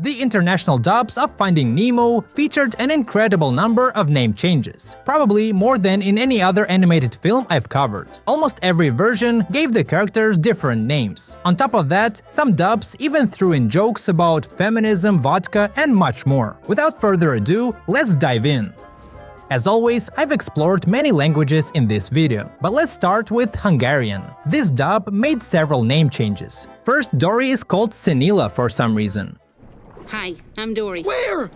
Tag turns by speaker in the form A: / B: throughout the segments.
A: The international dubs of Finding Nemo featured an incredible number of name changes, probably more than in any other animated film I've covered. Almost every version gave the characters different names. On top of that, some dubs even threw in jokes about feminism, vodka, and much more. Without further ado, let's dive in. As always, I've explored many languages in this video, but let's start with Hungarian. This dub made several name changes. First, Dory is called Senila for some reason.
B: Hi, I'm Dory.
C: Where?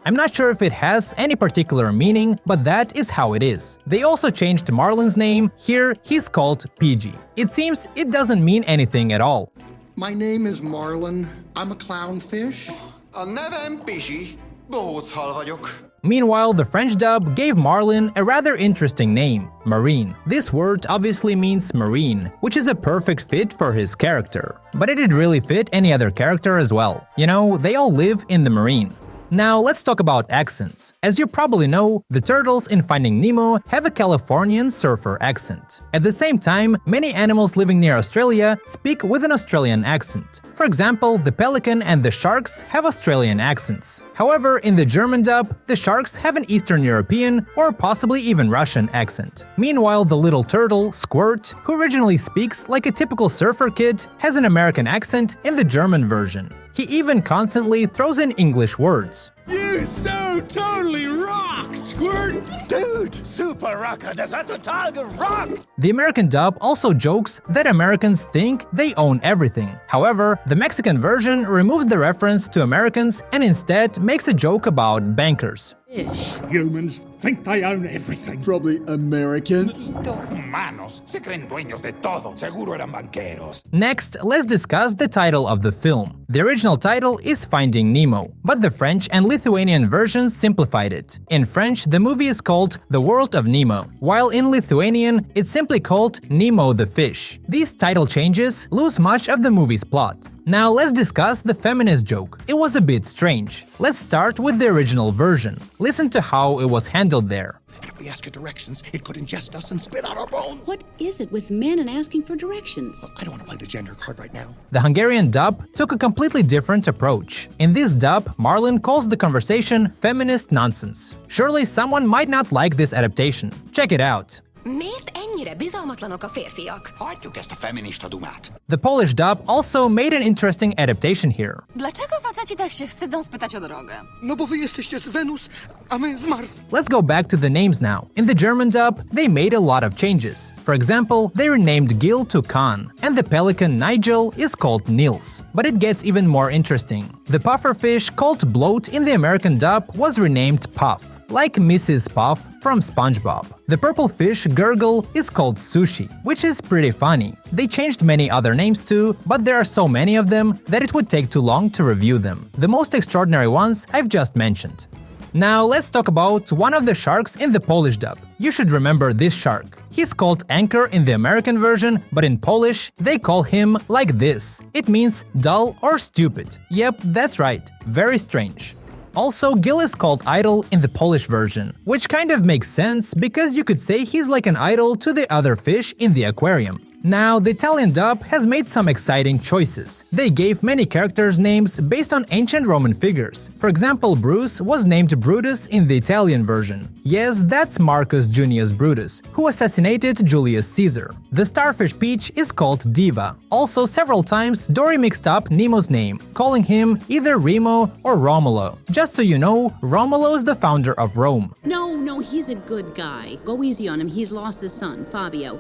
A: I'm not sure if it has any particular meaning, but that is how it is. They also changed Marlin's name. Here, he's called PG. It seems it doesn't mean anything at all.
C: My name is Marlin. I'm a clownfish.
D: A nevem Pizsi, bohóchal vagyok.
A: Meanwhile, the French dub gave Marlin a rather interesting name, Marine. This word obviously means marine, which is a perfect fit for his character. But it did really fit any other character as well. You know, they all live in the marine. Now let's talk about accents. As you probably know, the turtles in Finding Nemo have a Californian surfer accent. At the same time, many animals living near Australia speak with an Australian accent. For example, the pelican and the sharks have Australian accents. However, in the German dub, the sharks have an Eastern European or possibly even Russian accent. Meanwhile, the little turtle, Squirt, who originally speaks like a typical surfer kid, has an American accent in the German version. He even constantly throws in English words.
E: You so totally rock, Squirt!
F: Dude, super rocker, das hat total gerockt!
A: The American dub also jokes that Americans think they own everything. However, the Mexican version removes the reference to Americans and instead makes a joke about bankers.
B: Fish.
E: Humans think they own everything.
C: Probably American.
F: Humanos, se creen dueños de todo. Seguro eran banqueros.
A: Next, let's discuss the title of the film. The original title is Finding Nemo, but the French and Lithuanian versions simplified it. In French, the movie is called The World of Nemo, while in Lithuanian, it's simply called Nemo the Fish. These title changes lose much of the movie's plot. Now let's discuss the feminist joke. It was a bit strange. Let's start with the original version. Listen to how it was handled there.
C: And if we ask it directions, it could ingest us and spit out our bones.
B: What is it with men and asking for directions?
C: I don't want to play the gender card right now.
A: The Hungarian dub took a completely different approach. In this dub, Marlin calls the conversation feminist nonsense. Surely someone might not like this adaptation. Check it out.
G: Miért ennyire bizalmatlanok a férfiak?
F: Hagyjuk ezt a feminista dumát.
A: The Polish dub also made an interesting adaptation here.
G: Dlaczego faceci tak się wstydzą spytać o drogę?
C: No bo wy jesteście z Wenus, a my z Mars.
A: Let's go back to the names now. In the German dub, they made a lot of changes. For example, they renamed Gil to Kahn, and the pelican Nigel is called Nils. But it gets even more interesting. The pufferfish called Bloat in the American dub was renamed Puff, like Mrs. Puff from SpongeBob. The purple fish, Gurgle, is called Sushi, which is pretty funny. They changed many other names too, but there are so many of them that it would take too long to review them. The most extraordinary ones I've just mentioned. Now let's talk about one of the sharks in the Polish dub. You should remember this shark. He's called Anchor in the American version, but in Polish, they call him like this. It means dull or stupid. Yep, that's right. Very strange. Also, Gil is called Idol in the Polish version, which kind of makes sense because you could say he's like an idol to the other fish in the aquarium. Now, the Italian dub has made some exciting choices. They gave many characters names based on ancient Roman figures. For example, Bruce was named Brutus in the Italian version. Yes, that's Marcus Junius Brutus, who assassinated Julius Caesar. The starfish Peach is called Diva. Also, several times Dory mixed up Nemo's name, calling him either Remo or Romulo. Just so you know, Romulo is the founder of Rome.
B: No, he's a good guy. Go easy on him, he's lost his son, Fabio.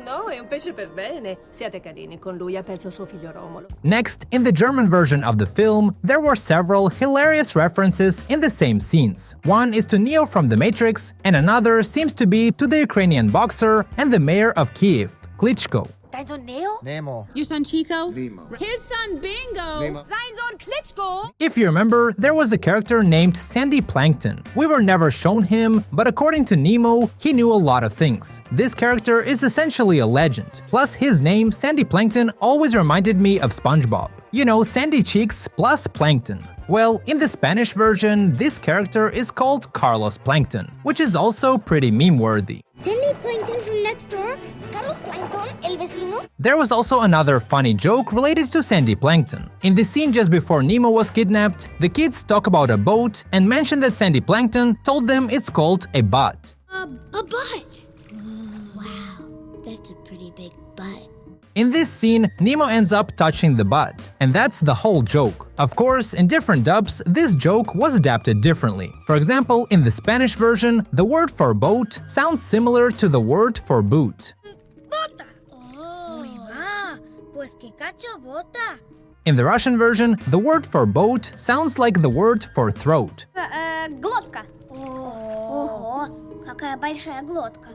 G: No, è un pesce per bene. Siate carini con lui, ha perso suo figlio Romolo.
A: Next, in the German version of the film, there were several hilarious references in the same scenes. One is to Neo from The Matrix, and another seems to be to the Ukrainian boxer and the mayor of Kiev, Klitschko.
G: Dein Sohn Neo?
C: Nemo.
B: Your son Chico?
C: Nemo.
B: His son Bingo!
C: Nemo.
G: Sein Sohn Klitschko?
A: If you remember, there was a character named Sandy Plankton. We were never shown him, but according to Nemo, he knew a lot of things. This character is essentially a legend. Plus, his name, Sandy Plankton, always reminded me of SpongeBob. You know, Sandy Cheeks plus Plankton. Well, in the Spanish version, this character is called Carlos Plankton, which is also pretty meme-worthy.
H: Sandy Plankton from next door got Carlos Plankton, el vecino?
A: There was also another funny joke related to Sandy Plankton. In the scene just before Nemo was kidnapped, the kids talk about a boat and mention that Sandy Plankton told them it's called a butt.
B: A butt.
H: Wow, that's a pretty big butt.
A: In this scene, Nemo ends up touching the butt, and that's the whole joke. Of course, in different dubs, this joke was adapted differently. For example, in the Spanish version, the word for boat sounds similar to the word for boot.
H: Bota. Pues que cacho bota.
A: In the Russian version, the word for boat sounds like the word for throat.
H: Глотка. Ого, какая большая глотка.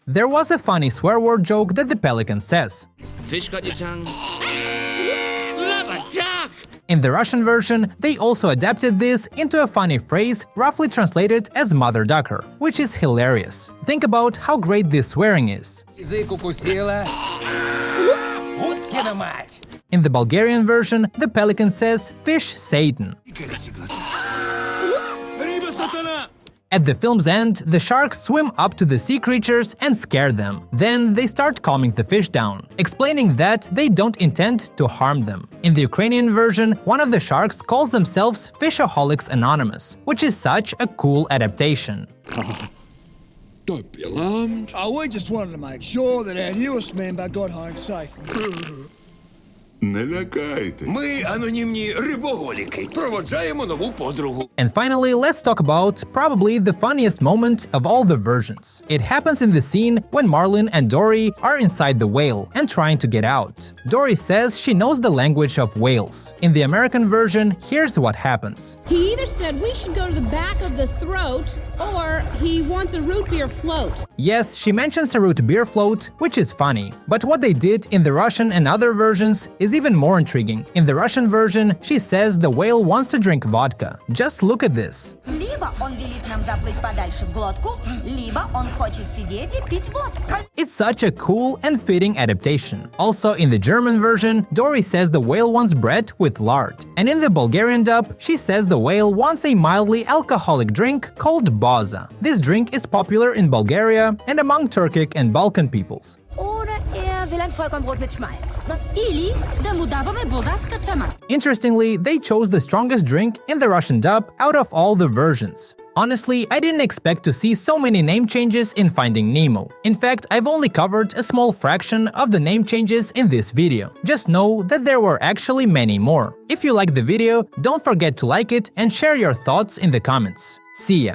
A: There was a funny swear word joke that the pelican says.
E: Fish got your tongue. Love a duck!
A: In the Russian version, they also adapted this into a funny phrase roughly translated as mother ducker, which is hilarious. Think about how great this swearing is.
E: Язык укусила. Уткина мать!
A: In the Bulgarian version, the pelican says fish Satan. At the film's end, the sharks swim up to the sea creatures and scare them. Then they start calming the fish down, explaining that they don't intend to harm them. In the Ukrainian version, one of the sharks calls themselves Fishaholics Anonymous, which is such a cool adaptation.
I: Don't be alarmed.
J: Oh, we just wanted to make sure that our newest member got home safely.
I: Не лякайте.
E: Ми анонімні рибоголіки. Проводжаємо нову подругу.
A: And finally, let's talk about probably the funniest moment of all the versions. It happens in the scene when Marlin and Dory are inside the whale and trying to get out. Dory says she knows the language of whales. In the American version, here's what happens.
B: He either said we should go to the back of the throat, or he wants a root beer float.
A: Yes, she mentions a root beer float, which is funny. But what they did in the Russian and other versions is even more intriguing. In the Russian version, she says the whale wants to drink vodka. Just look at this.
K: Либо он велит нам заплыть подальше в глотку, либо он хочет сидеть и пить водку.
A: It's such a cool and fitting adaptation. Also, in the German version, Dory says the whale wants bread with lard. And in the Bulgarian dub, she says the whale wants a mildly alcoholic drink called boza. This drink is popular in Bulgaria and among Turkic and Balkan peoples.
K: Oder will ein Vollkornbrot mit Schmalz. Или да му даваме боза с качамар.
A: Interestingly, they chose the strongest drink in the Russian dub out of all the versions. Honestly, I didn't expect to see so many name changes in Finding Nemo. In fact, I've only covered a small fraction of the name changes in this video. Just know that there were actually many more. If you liked the video, don't forget to like it and share your thoughts in the comments. See ya!